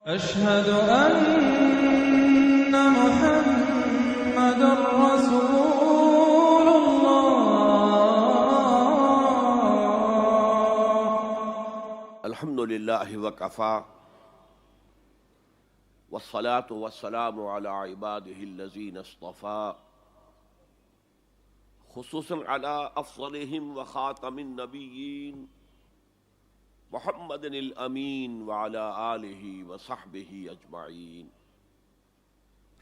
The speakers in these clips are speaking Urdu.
أشهد أن محمد رسول الله. الحمد لله وكفى والصلاة والسلام على عباده الذين اصطفى خصوصا على أفضلهم وخاتم النبيين محمد الأمين وعلى آله وصحبه أجمعين.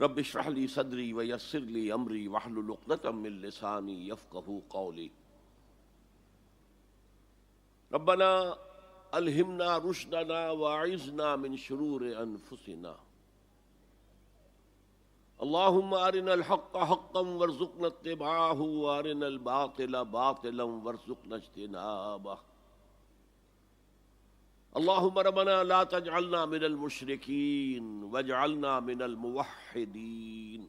رب اشرح لي صدري ويسر لي أمري واحلل عقدة من لساني يفقهوا قولي. ربنا ألهمنا رشدنا وأعذنا من شرور أنفسنا. اللهم أرنا الحق حقا وارزقنا اتباعه وأرنا الباطل باطلا وارزقنا اجتنابه. اللهم ربنا لا تجعلنا من المشركين واجعلنا من الموحدين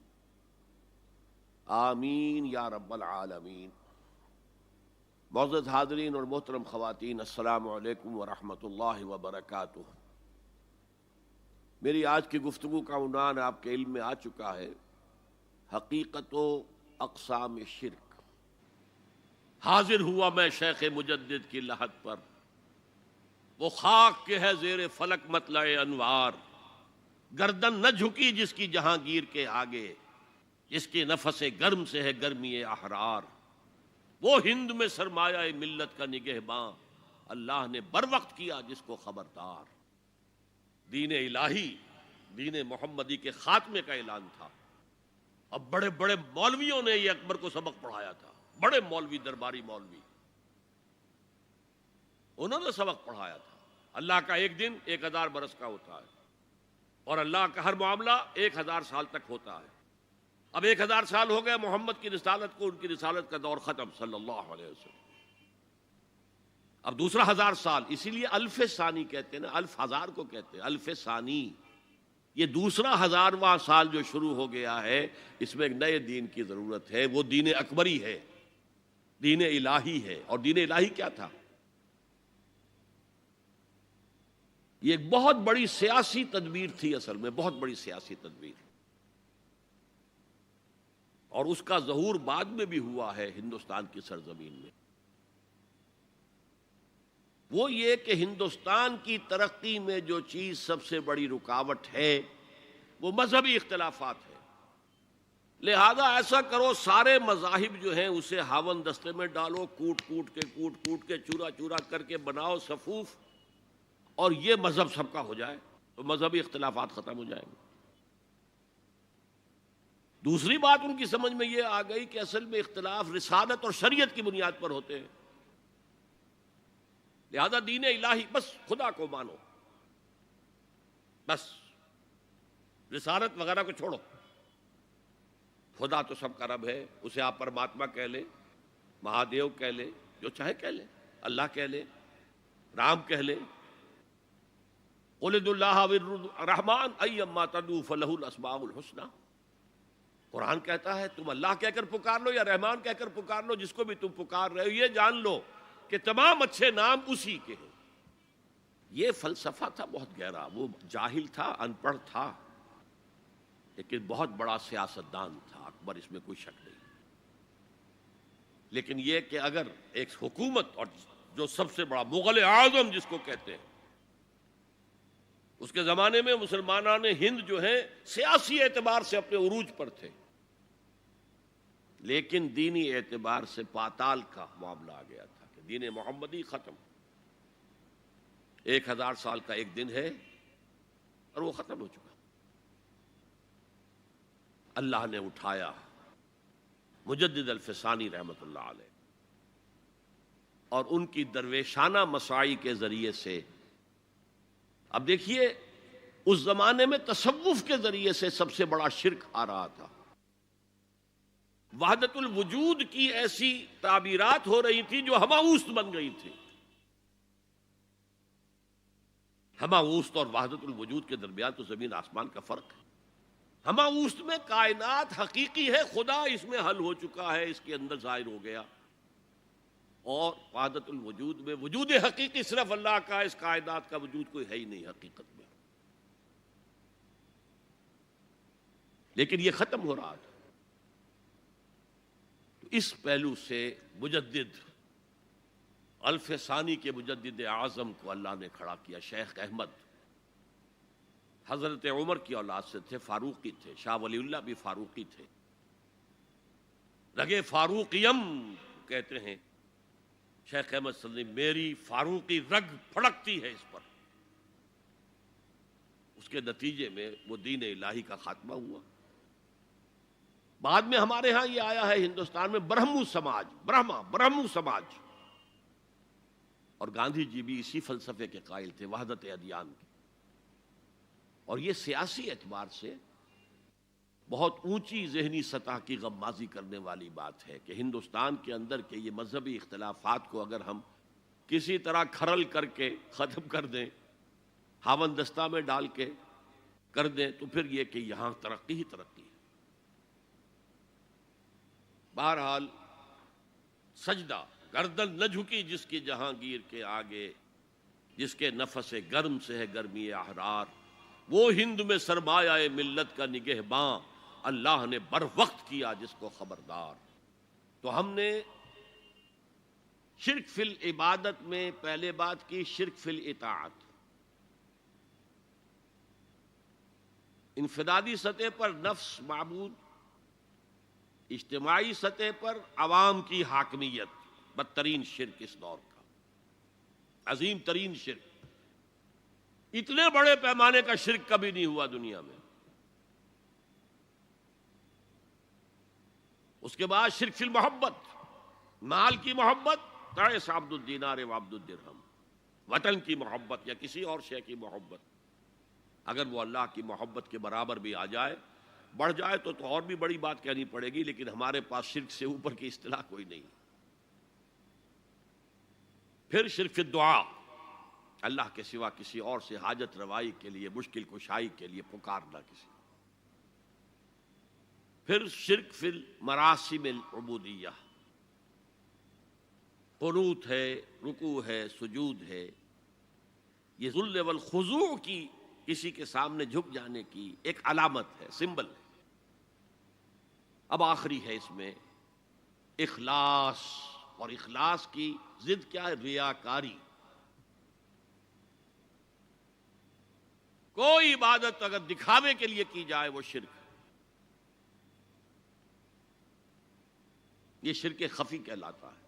آمین یا رب العالمین. معزز حاضرین اور محترم خواتین، السلام علیکم ورحمۃ اللہ وبرکاتہ. میری آج کی گفتگو کا عنوان آپ کے علم میں آ چکا ہے، حقیقت و اقسام شرک. حاضر ہوا میں شیخ مجدد کی لحد پر، وہ خاک کے ہے زیر فلک مطلع انوار. گردن نہ جھکی جس کی جہانگیر کے آگے، جس کے نفس گرم سے ہے گرمی احرار. وہ ہند میں سرمایہ ملت کا نگہباں، اللہ نے بر وقت کیا جس کو خبردار. دین الہی، دین محمدی کے خاتمے کا اعلان تھا. اب بڑے بڑے مولویوں نے یہ اکبر کو سبق پڑھایا تھا، بڑے مولوی، درباری مولوی، انہوں نے سبق پڑھایا تھا. اللہ کا ایک دن 1000 برس کا ہوتا ہے، اور اللہ کا ہر معاملہ 1000 سال تک ہوتا ہے. اب 1000 سال ہو گئے محمد کی رسالت کو، ان کی رسالت کا دور ختم صلی اللہ علیہ وسلم. اب دوسرا 1000 سال، اسی لیے الف ثانی کہتے ہیں نا، الف ہزار کو کہتے ہیں الف ثانی. یہ دوسرا 1000واں سال جو شروع ہو گیا ہے، اس میں ایک نئے دین کی ضرورت ہے. وہ دین اکبری ہے، دین الہی ہے. اور دین الہی کیا تھا؟ یہ ایک بہت بڑی سیاسی تدبیر تھی، اصل میں بہت بڑی سیاسی تدبیر. اور اس کا ظہور بعد میں بھی ہوا ہے ہندوستان کی سرزمین میں. وہ یہ کہ ہندوستان کی ترقی میں جو چیز سب سے بڑی رکاوٹ ہے وہ مذہبی اختلافات ہے. لہذا ایسا کرو، سارے مذاہب جو ہیں اسے ہاون دستے میں ڈالو، کوٹ کوٹ کے چورا چورا کر کے بناؤ صفوف، اور یہ مذہب سب کا ہو جائے تو مذہبی اختلافات ختم ہو جائیں گے. دوسری بات ان کی سمجھ میں یہ آ گئی کہ اصل میں اختلاف رسالت اور شریعت کی بنیاد پر ہوتے ہیں. لہذا دین الہی، بس خدا کو مانو، بس رسالت وغیرہ کو چھوڑو. خدا تو سب کا رب ہے، اسے آپ پرماتما کہہ لیں، مہادیو کہہ لیں، جو چاہے کہہ لیں، اللہ کہہ لیں، رام کہہ لیں. قل ادعوا اللہ الرحمن ایما تدعوا فلہ الاسماء الحسنی. قرآن کہتا ہے تم اللہ کہہ کر پکار لو یا رحمان کہہ کر پکار لو، جس کو بھی تم پکار رہے ہو یہ جان لو کہ تمام اچھے نام اسی کے ہیں. یہ فلسفہ تھا بہت گہرا. وہ جاہل تھا، ان پڑھ تھا، لیکن بہت بڑا سیاستدان تھا اکبر، اس میں کوئی شک نہیں. لیکن یہ کہ اگر ایک حکومت، اور جو سب سے بڑا مغل اعظم جس کو کہتے ہیں، اس کے زمانے میں مسلمانان ہند جو ہیں سیاسی اعتبار سے اپنے عروج پر تھے، لیکن دینی اعتبار سے پاتال کا معاملہ آ گیا تھا کہ دین محمدی ختم. 1000 سال کا ایک دن ہے اور وہ ختم ہو چکا. اللہ نے اٹھایا مجدد الفسانی رحمت اللہ علیہ، اور ان کی درویشانہ مساعی کے ذریعے سے. اب دیکھیے، اس زمانے میں تصوف کے ذریعے سے سب سے بڑا شرک آ رہا تھا. وحدت الوجود کی ایسی تعبیرات ہو رہی تھی جو ہماوست بن گئی تھی. ہماوست اور وحدت الوجود کے درمیان تو زمین آسمان کا فرق ہے. ہماوست میں کائنات حقیقی ہے، خدا اس میں حل ہو چکا ہے، اس کے اندر ظاہر ہو گیا. اور وحدت الوجود میں وجود حقیقی صرف اللہ کا، اس کائنات کا وجود کوئی ہے ہی نہیں حقیقت میں. لیکن یہ ختم ہو رہا تھا. تو اس پہلو سے مجدد الف ثانی کے مجدد اعظم کو اللہ نے کھڑا کیا. شیخ احمد حضرت عمر کی اولاد سے تھے، فاروقی تھے. شاہ ولی اللہ بھی فاروقی تھے. رگے فاروقیم کہتے ہیں شیخ احمد صلی اللہ علیہ وسلم، میری فاروقی رگ پھڑکتی ہے اس پر. اس کے نتیجے میں وہ دین الہی کا خاتمہ ہوا. بعد میں ہمارے ہاں یہ آیا ہے ہندوستان میں برہمو سماج، برہمو سماج. اور گاندھی جی بھی اسی فلسفے کے قائل تھے، وحدت ادیان کے. اور یہ سیاسی اعتبار سے بہت اونچی ذہنی سطح کی غمازی کرنے والی بات ہے کہ ہندوستان کے اندر کے یہ مذہبی اختلافات کو اگر ہم کسی طرح کھرل کر کے ختم کر دیں، ہاون دستہ میں ڈال کے کر دیں، تو پھر یہ کہ یہاں ترقی ہی ترقی ہے. بہرحال سجدہ، گردن نہ جھکی جس کی جہانگیر کے آگے، جس کے نفس گرم سے ہے گرمی احرار. وہ ہند میں سرمایہ ملت کا نگہباں، اللہ نے بر وقت کیا جس کو خبردار. تو ہم نے شرک فی العبادت میں پہلے بات کی شرک فی الاطاعت. انفرادی سطح پر نفس معبود، اجتماعی سطح پر عوام کی حاکمیت. بدترین شرک اس دور کا، عظیم ترین شرک. اتنے بڑے پیمانے کا شرک کبھی نہیں ہوا دنیا میں. اس کے بعد شرک فی المحبت، مال کی محبت، تعس عبد الدینار و عبد الدرہم. وطن کی محبت یا کسی اور شے کی محبت، اگر وہ اللہ کی محبت کے برابر بھی آ جائے، بڑھ جائے تو اور بھی بڑی بات کہنی پڑے گی. لیکن ہمارے پاس شرک سے اوپر کی اصطلاح کوئی نہیں. پھر شرک فی الدعا، اللہ کے سوا کسی اور سے حاجت روائی کے لیے، مشکل کشائی کے لیے پکارنا کسی. پھر شرک فی المراسم العبودیہ، قنوت ہے، رکوع ہے، سجود ہے. یہ ذل والخضوع کی، کسی کے سامنے جھک جانے کی ایک علامت ہے، سمبل ہے. اب آخری ہے اس میں اخلاص. اور اخلاص کی ضد کیا ہے؟ ریاکاری. کوئی عبادت اگر دکھاوے کے لیے کی جائے وہ شرک ہے. یہ شرک خفی کہلاتا ہے.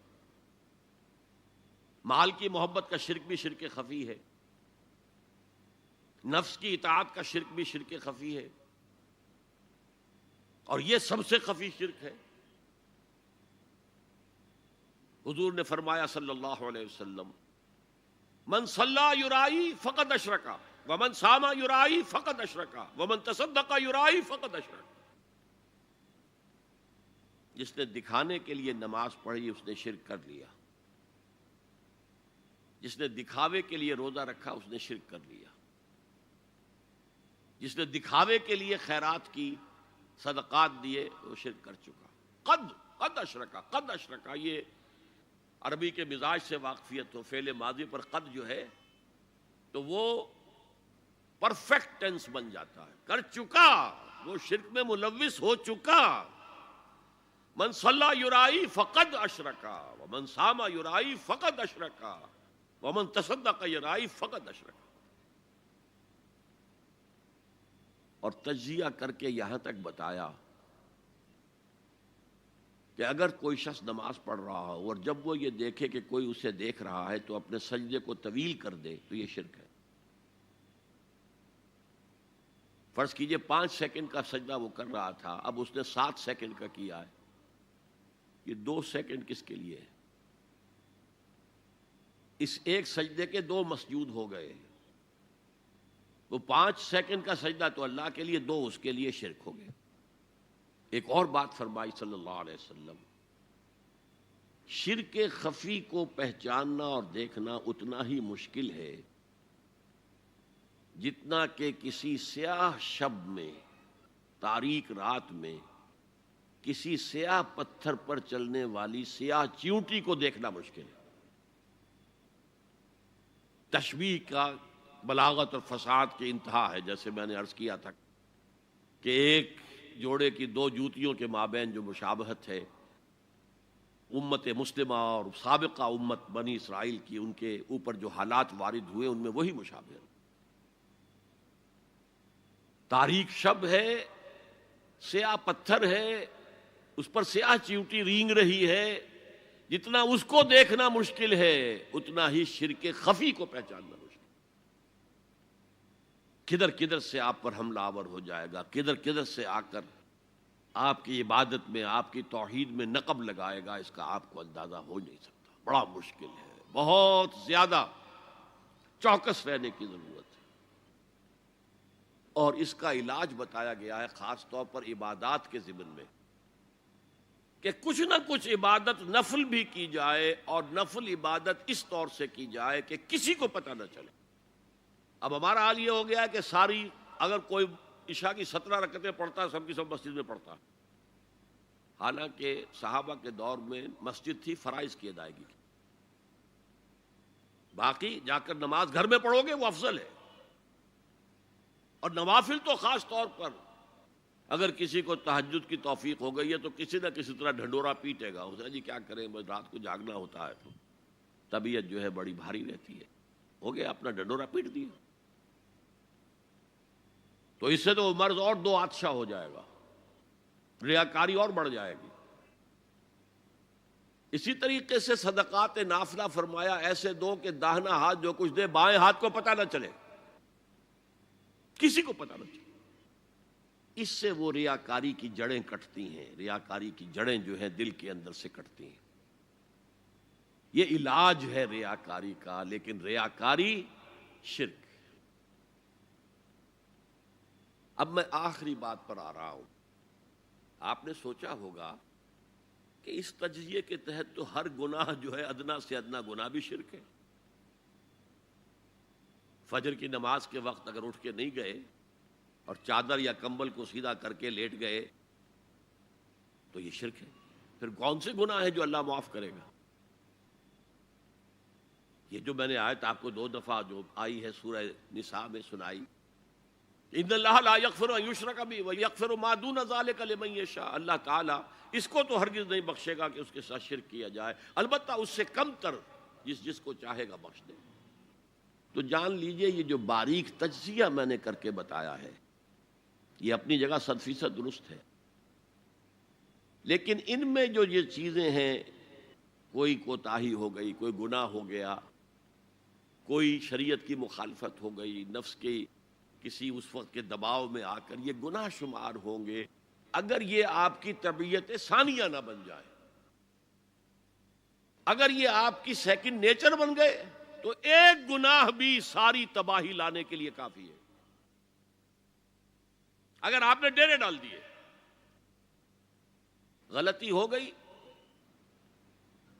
مال کی محبت کا شرک بھی شرک خفی ہے. نفس کی اطاعت کا شرک بھی شرک خفی ہے. اور یہ سب سے خفی شرک ہے. حضور نے فرمایا صلی اللہ علیہ وسلم، من صلی یرائی فقد اشرکا ومن صام یرائی فقد اشرکا ومن تصدق یرائی فقد اشرکا. جس نے دکھانے کے لیے نماز پڑھی اس نے شرک کر لیا. جس نے دکھاوے کے لیے روزہ رکھا اس نے شرک کر لیا. جس نے دکھاوے کے لیے خیرات کی، صدقات دیے، وہ شرک کر چکا. قد اشرکا، قد اشرکا. یہ عربی کے مزاج سے واقفیت ہو، فعل ماضی پر قد جو ہے تو وہ پرفیکٹ ٹینس بن جاتا ہے. کر چکا، وہ شرک میں ملوث ہو چکا. من صلی یرائی فقد اشرکا ومن صام یرائی فقد اشرکا ومن تصدق یرائی فقد اشرکا. اور تجزیہ کر کے یہاں تک بتایا کہ اگر کوئی شخص نماز پڑھ رہا ہو اور جب وہ یہ دیکھے کہ کوئی اسے دیکھ رہا ہے تو اپنے سجدے کو طویل کر دے تو یہ شرک ہے. فرض کیجئے 5 سیکنڈ کا سجدہ وہ کر رہا تھا، اب اس نے 7 سیکنڈ کا کیا ہے. یہ 2 سیکنڈ کس کے لیے ہے؟ اس ایک سجدے کے 2 مسجود ہو گئے. وہ 5 سیکنڈ کا سجدہ تو اللہ کے لیے، 2 اس کے لیے شرک ہو گئے. ایک اور بات فرمائی صلی اللہ علیہ وسلم، شرک خفی کو پہچاننا اور دیکھنا اتنا ہی مشکل ہے جتنا کہ کسی سیاہ شب میں، تاریک رات میں، کسی سیاہ پتھر پر چلنے والی سیاہ چیونٹی کو دیکھنا مشکل ہے. تشبیہ کا بلاغت اور فصاحت کی انتہا ہے. جیسے میں نے عرض کیا تھا کہ ایک جوڑے کی دو جوتیوں کے مابین جو مشابہت ہے امت مسلمہ اور سابقہ امت بنی اسرائیل کی، ان کے اوپر جو حالات وارد ہوئے ان میں وہی مشابہت۔ تاریک شب ہے، سیاہ پتھر ہے، اس پر سیاہ چیوٹی رینگ رہی ہے، جتنا اس کو دیکھنا مشکل ہے اتنا ہی شرک خفی کو پہچاننا مشکل۔ کدھر کدھر سے آپ پر حملہ آور ہو جائے گا، کدھر کدھر سے آ کر آپ کی عبادت میں، آپ کی توحید میں نقب لگائے گا، اس کا آپ کو اندازہ ہو نہیں سکتا۔ بڑا مشکل ہے، بہت زیادہ چوکس رہنے کی ضرورت ہے۔ اور اس کا علاج بتایا گیا ہے خاص طور پر عبادات کے ضمن میں، کہ کچھ نہ کچھ عبادت نفل بھی کی جائے، اور نفل عبادت اس طور سے کی جائے کہ کسی کو پتہ نہ چلے۔ اب ہمارا حال یہ ہو گیا ہے کہ ساری، اگر کوئی عشاء کی 17 رکعتیں پڑھتا ہے، سب کی سب مسجد میں پڑھتا ہے، حالانکہ صحابہ کے دور میں مسجد تھی فرائض کی ادائیگی کی، باقی جا کر نماز گھر میں پڑھو گے وہ افضل ہے۔ اور نوافل تو خاص طور پر اگر کسی کو تہجد کی توفیق ہو گئی ہے تو کسی نہ کسی طرح ڈھنڈورا پیٹے گا، اسے جی کیا کریں، بس رات کو جاگنا ہوتا ہے تو طبیعت جو ہے بڑی بھاری رہتی ہے، ہو گیا اپنا ڈنڈورا پیٹ دیا۔ تو اس سے تو مرض اور دو آتشا ہو جائے گا، ریاکاری اور بڑھ جائے گی۔ اسی طریقے سے صدقات نافلہ فرمایا ایسے دو کہ داہنا ہاتھ جو کچھ دے بائیں ہاتھ کو پتہ نہ چلے، کسی کو پتہ نہ چلے۔ اس سے وہ ریاکاری کی جڑیں کٹتی ہیں، ریاکاری کی جڑیں جو ہیں دل کے اندر سے کٹتی ہیں۔ یہ علاج ہے ریاکاری کا، لیکن ریاکاری شرک۔ اب میں آخری بات پر آ رہا ہوں۔ آپ نے سوچا ہوگا کہ اس تجزیے کے تحت تو ہر گناہ جو ہے ادنا سے ادنا گناہ بھی شرک ہے۔ فجر کی نماز کے وقت اگر اٹھ کے نہیں گئے اور چادر یا کمبل کو سیدھا کر کے لیٹ گئے تو یہ شرک ہے۔ پھر کون سے گناہ ہے جو اللہ معاف کرے گا؟ یہ جو میں نے آیت آپ کو 2 دفعہ جو آئی ہے سورہ نساء میں سنائی، ان اللہ لا یغفر ان یشرک بہ ویغفر ما دون ذلک لمن یشاء، اللہ تعالیٰ اس کو تو ہرگز نہیں بخشے گا کہ اس کے ساتھ شرک کیا جائے، البتہ اس سے کم تر جس کو چاہے گا بخش دے۔ تو جان لیجئے یہ جو باریک تجزیہ میں نے کر کے بتایا ہے یہ اپنی جگہ 100% درست ہے، لیکن ان میں جو یہ چیزیں ہیں، کوئی کوتاہی ہو گئی، کوئی گناہ ہو گیا، کوئی شریعت کی مخالفت ہو گئی، نفس کی کسی اس وقت کے دباؤ میں آ کر، یہ گناہ شمار ہوں گے اگر یہ آپ کی طبیعت ثانیہ نہ بن جائے۔ اگر یہ آپ کی سیکنڈ نیچر بن گئے تو ایک گناہ بھی ساری تباہی لانے کے لیے کافی ہے۔ اگر آپ نے ڈیرے ڈال دیے، غلطی ہو گئی،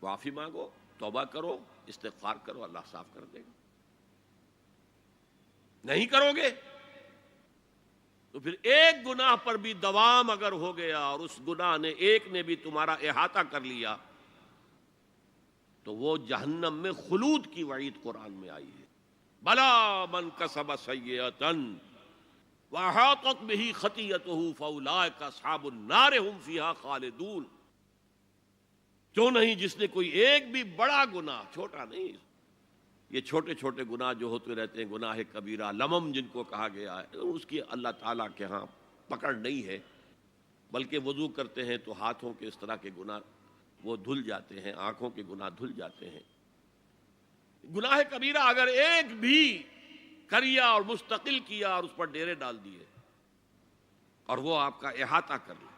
معافی مانگو، توبہ کرو، استغفار کرو، اللہ صاف کر دے گا۔ نہیں کرو گے تو پھر ایک گناہ پر بھی دوام اگر ہو گیا اور اس گناہ نے ایک نے بھی تمہارا احاطہ کر لیا تو وہ جہنم میں خلود کی وعید قرآن میں آئی ہے۔ بلا من کسب سیئۃ واحاطت بہ خطیئتہ فاولئک اصحاب النار هم فیہا خالدون۔ کیوں نہیں جس نے کوئی ایک بھی بڑا گناہ، چھوٹا نہیں، یہ چھوٹے چھوٹے گناہ جو ہوتے رہتے ہیں، گناہ کبیرہ لمم جن کو کہا گیا ہے، اس کی اللہ تعالیٰ کے ہاں پکڑ نہیں ہے، بلکہ وضو کرتے ہیں تو ہاتھوں کے اس طرح کے گناہ وہ دھل جاتے ہیں، آنکھوں کے گناہ دھل جاتے ہیں۔ گناہ کبیرہ اگر ایک بھی کریا اور مستقل کیا اور اس پر ڈیرے ڈال دیے اور وہ آپ کا احاطہ کر لے،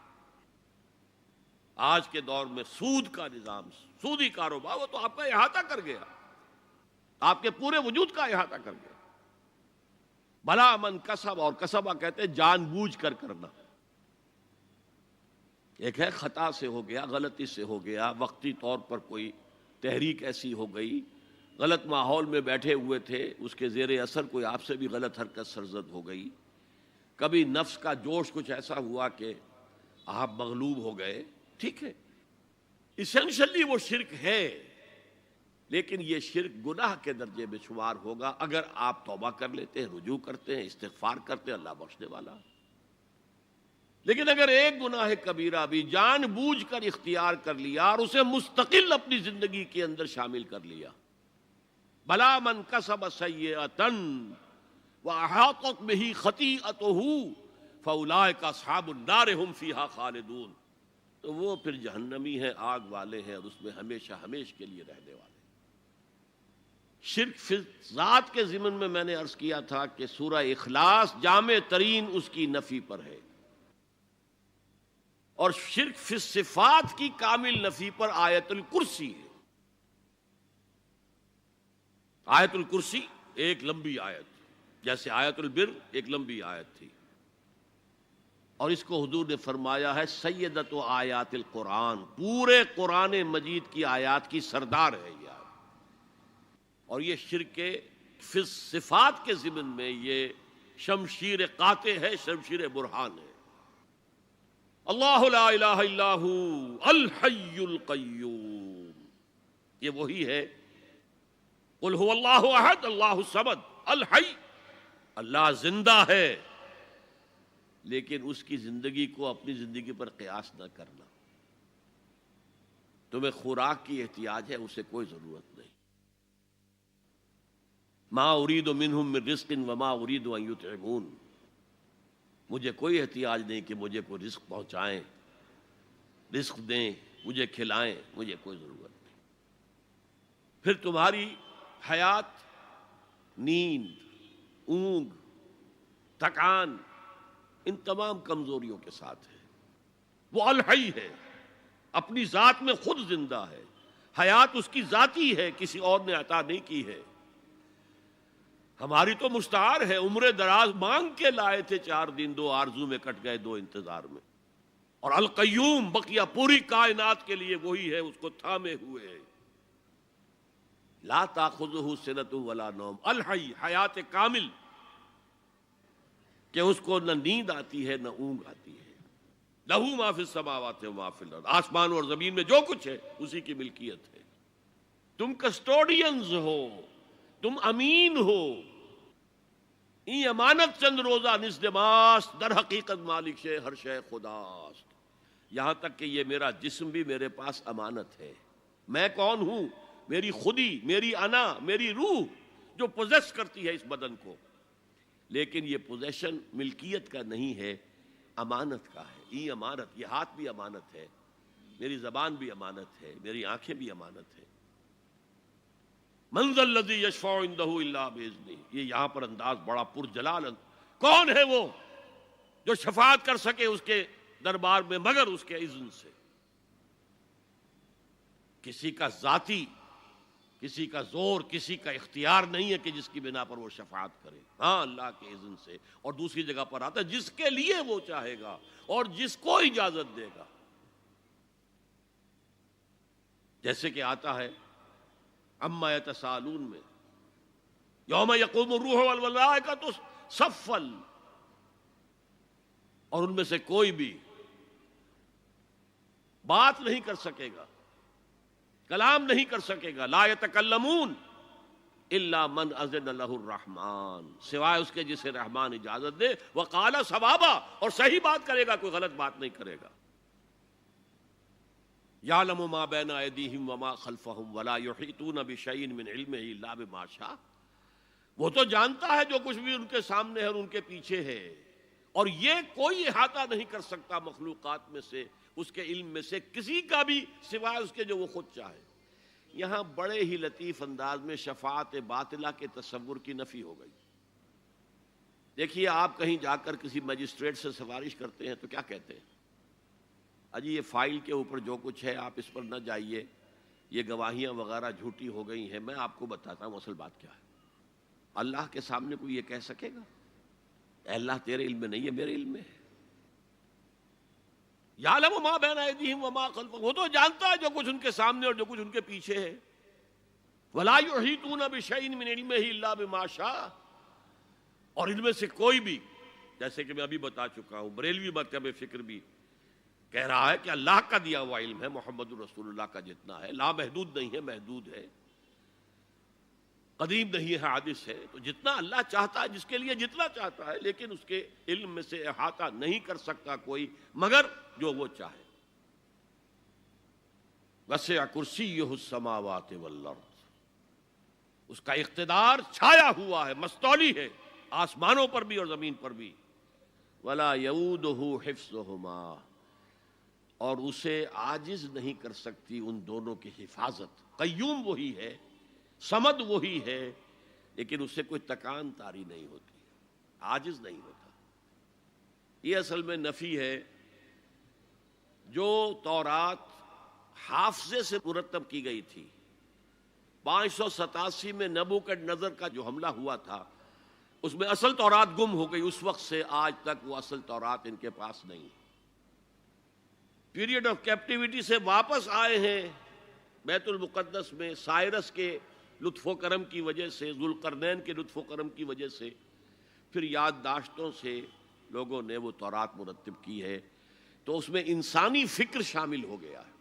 آج کے دور میں سود کا نظام، سودی کاروبار، وہ تو آپ کا احاطہ کر گیا، آپ کے پورے وجود کا احاطہ کر گیا۔ بھلا من کسب، اور کسبہ کہتے ہیں جان بوجھ کر کرنا۔ ایک ہے خطا سے ہو گیا، غلطی سے ہو گیا، وقتی طور پر کوئی تحریک ایسی ہو گئی، غلط ماحول میں بیٹھے ہوئے تھے، اس کے زیر اثر کوئی آپ سے بھی غلط حرکت سرزد ہو گئی، کبھی نفس کا جوش کچھ ایسا ہوا کہ آپ مغلوب ہو گئے، ٹھیک ہے، اسینشلی وہ شرک ہے، لیکن یہ شرک گناہ کے درجے میں شمار ہوگا اگر آپ توبہ کر لیتے ہیں، رجوع کرتے ہیں، استغفار کرتے ہیں، اللہ بخشنے والا۔ لیکن اگر ایک گناہ کبیرہ بھی جان بوجھ کر اختیار کر لیا اور اسے مستقل اپنی زندگی کے اندر شامل کر لیا، بلا من کسب سیئۃ واحاطت بہ خطیئتہ فاولئک اصحاب النار ہم فیہا خالدون، تو وہ پھر جہنمی ہیں، آگ والے ہیں، اور اس میں ہمیشہ ہمیش کے لیے رہنے والے ہیں۔ شرک فی ذات کے ضمن میں نے عرض کیا تھا کہ سورہ اخلاص جامع ترین اس کی نفی پر ہے، اور شرک فی صفات کی کامل نفی پر آیت الکرسی ہے۔ آیت الکرسی ایک لمبی آیت، جیسے آیت البر ایک لمبی آیت تھی، اور اس کو حضور نے فرمایا ہے سیدۃ آیات القرآن، پورے قرآن مجید کی آیات کی سردار ہے یہ آیت۔ اور یہ شرک کے فی صفات کے ضمن میں یہ شمشیر قاطع ہے، شمشیر برہان ہے۔ اللہ لا الہ الا ہو الحی القیوم، یہ وہی ہے۔ قل هو اللہ احد اللہ الصمد الحی، اللہ زندہ ہے، لیکن اس کی زندگی کو اپنی زندگی پر قیاس نہ کرنا۔ تمہیں خوراک کی احتیاج ہے، اسے کوئی ضرورت نہیں۔ ما ارید منہم من رزق وما ارید ان یطعمون، مجھے کوئی احتیاج نہیں کہ مجھے کوئی رزق پہنچائیں، رزق دیں، مجھے کھلائیں، مجھے کوئی ضرورت نہیں۔ پھر تمہاری حیات نیند، اونگ، تھکان، ان تمام کمزوریوں کے ساتھ ہے۔ وہ الحی ہے، اپنی ذات میں خود زندہ ہے، حیات اس کی ذاتی ہے، کسی اور نے عطا نہیں کی ہے۔ ہماری تو مستعار ہے، عمر دراز مانگ کے لائے تھے، 4 دن 2 آرزو میں کٹ گئے، 2 انتظار میں۔ اور القیوم بقیہ پوری کائنات کے لیے وہی ہے، اس کو تھامے ہوئے ہے۔ لا تاخذہ سنۃ ولا نوم، الحی، حیات کامل، کہ اس کو نہ نیند آتی ہے نہ اونگ آتی ہے۔ لہ ما فی السماوات و ما فی الارض، آسمان اور زمین میں جو کچھ ہے اسی کی ملکیت ہے۔ تم کسٹوڈینز ہو، تم امین ہو، این امانت چند روزہ نزد ماست، در حقیقت مالک شے ہر شے خداست۔ یہاں تک کہ یہ میرا جسم بھی میرے پاس امانت ہے۔ میں کون ہوں؟ میری خودی، میری انا، میری روح جو پوزیس کرتی ہے اس بدن کو، لیکن یہ پوزیشن ملکیت کا نہیں ہے، امانت کا ہے۔ این امانت، یہ ہاتھ بھی امانت ہے، میری زبان بھی امانت ہے، میری آنکھیں بھی امانت ہے۔ من ذا الذی یشفع عندہ الا باذنہ، یہ یہاں پر انداز بڑا پرجلال کون ہے وہ جو شفاعت کر سکے اس کے دربار میں مگر اس کے اذن سے۔ کسی کا ذاتی، کسی کا زور، کسی کا اختیار نہیں ہے کہ جس کی بنا پر وہ شفاعت کرے، ہاں اللہ کے اذن سے۔ اور دوسری جگہ پر آتا ہے جس کے لیے وہ چاہے گا اور جس کو اجازت دے گا، جیسے کہ آتا ہے اما یتساءلون میں، یوم یقوم الروح والملائکۃ صفا، اور ان میں سے کوئی بھی بات نہیں کر سکے گا، کلام نہیں کر سکے گا، لا یتکلمون الا من اذن لہ الرحمن، سوائے اس کے جسے رحمان اجازت دے، وقال صوابا، اور صحیح بات کرے گا، کوئی غلط بات نہیں کرے گا۔ یعلم ما بین ایدیہم وما خلفہم ولا یحیطون بشیء من علمہ الا بما شاء، وہ تو جانتا ہے جو کچھ بھی ان کے سامنے ہے اور ان کے پیچھے ہے، اور یہ کوئی احاطہ نہیں کر سکتا مخلوقات میں سے، اس کے علم میں سے کسی کا بھی، سوائے اس کے جو وہ خود چاہے۔ یہاں بڑے ہی لطیف انداز میں شفاعت باطلہ کے تصور کی نفی ہو گئی۔ دیکھیے، آپ کہیں جا کر کسی مجسٹریٹ سے سفارش کرتے ہیں تو کیا کہتے ہیں؟ اجی یہ فائل کے اوپر جو کچھ ہے آپ اس پر نہ جائیے، یہ گواہیاں وغیرہ جھوٹی ہو گئی ہیں، میں آپ کو بتاتا ہوں اصل بات کیا ہے۔ اللہ کے سامنے کوئی یہ کہہ سکے گا اے اللہ تیرے علم میں نہیں ہے، میرے علم میں ہے؟ یعلم ما بین ایدیہم وما خلفہم، وہ تو جانتا ہے جو کچھ ان کے سامنے اور جو کچھ ان کے پیچھے ہے۔ ولا یحیطون بشیء من علمہ الا بما شاء، اور ان میں سے کوئی بھی، جیسے کہ میں ابھی بتا چکا ہوں، بریلوی مکتب فکر بھی کہہ رہا ہے کہ اللہ کا دیا ہوا علم ہے، محمد رسول اللہ کا جتنا ہے، لا محدود نہیں ہے، محدود ہے۔ قدیم نہیں ہے، حادث ہے، تو جتنا اللہ چاہتا ہے جس کے لیے جتنا چاہتا ہے، لیکن اس کے علم میں سے احاطہ نہیں کر سکتا کوئی مگر جو وہ چاہے۔ وسع کرسیہ السماوات والارض، اس کا اقتدار چھایا ہوا ہے، مستولی ہے، آسمانوں پر بھی اور زمین پر بھی۔ ولا یؤودہ حفظہما، اور اسے عاجز نہیں کر سکتی ان دونوں کی حفاظت۔ قیوم وہی ہے، صمد وہی ہے، لیکن اس سے کوئی تکان تاری نہیں ہوتی، عاجز نہیں ہوتا۔ یہ اصل میں نفی ہے۔ جو تورات حافظے سے مرتب کی گئی تھی، 587 میں نبوکڈنضر کا جو حملہ ہوا تھا، اس میں اصل تورات گم ہو گئی۔ اس وقت سے آج تک وہ اصل تورات ان کے پاس نہیں۔ پیریڈ آف کیپٹیوٹی سے واپس آئے ہیں بیت المقدس میں، سائرس کے لطف و کرم کی وجہ سے، ذوالقرنین کے لطف و کرم کی وجہ سے، پھر یادداشتوں سے لوگوں نے وہ تورات مرتب کی ہے، تو اس میں انسانی فکر شامل ہو گیا ہے۔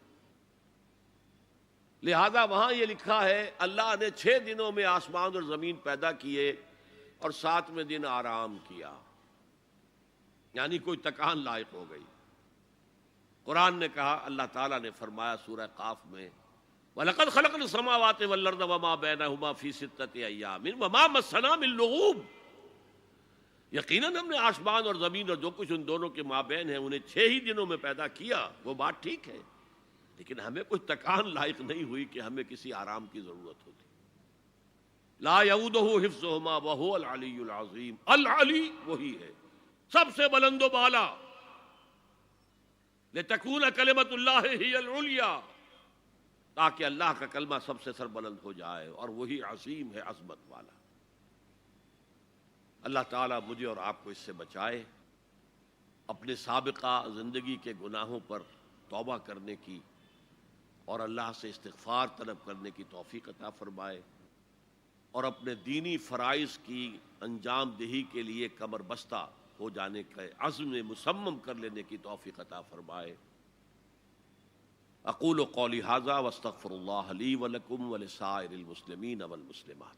لہذا وہاں یہ لکھا ہے اللہ نے 6 دنوں میں آسمان اور زمین پیدا کیے اور 7ویں دن آرام کیا، یعنی کوئی تکان لائق ہو گئی۔ قرآن نے کہا، اللہ تعالیٰ نے فرمایا سورہ قاف میں، وَلَقَدْ خَلَقْنَا السَّمَاوَاتِ وَالْأَرْضَ وَمَا بَيْنَهُمَا فِي 6 أَيَّامٍ وَمَا مَسَّنَا مِن لُغُوبٍ، یقیناً ہم نے آسمان اور زمین اور جو کچھ ان دونوں کے مابین ہے انہیں 6 ہی دنوں میں پیدا کیا۔ وہ بات ٹھیک ہے، لیکن ہمیں کوئی تکان لائق نہیں ہوئی کہ ہمیں کسی آرام کی ضرورت ہوتی۔ لا یعودہ حفظہما وہو العلی العظیم، العلی وہی ہے سب سے بلند و بالا، لتکون کلمۃ اللہ ہی العلیٰ، تاکہ اللہ کا کلمہ سب سے سربلند ہو جائے، اور وہی عظیم ہے، عظمت والا۔ اللہ تعالیٰ مجھے اور آپ کو اس سے بچائے، اپنے سابقہ زندگی کے گناہوں پر توبہ کرنے کی اور اللہ سے استغفار طلب کرنے کی توفیق عطا فرمائے، اور اپنے دینی فرائض کی انجام دہی کے لیے کمر بستہ ہو جانے کا عزم مصمم کر لینے کی توفیق عطا فرمائے۔ اقول قولی ھذا واستغفر اللہ لی ولکم ولسائر المسلمین والمسلمات۔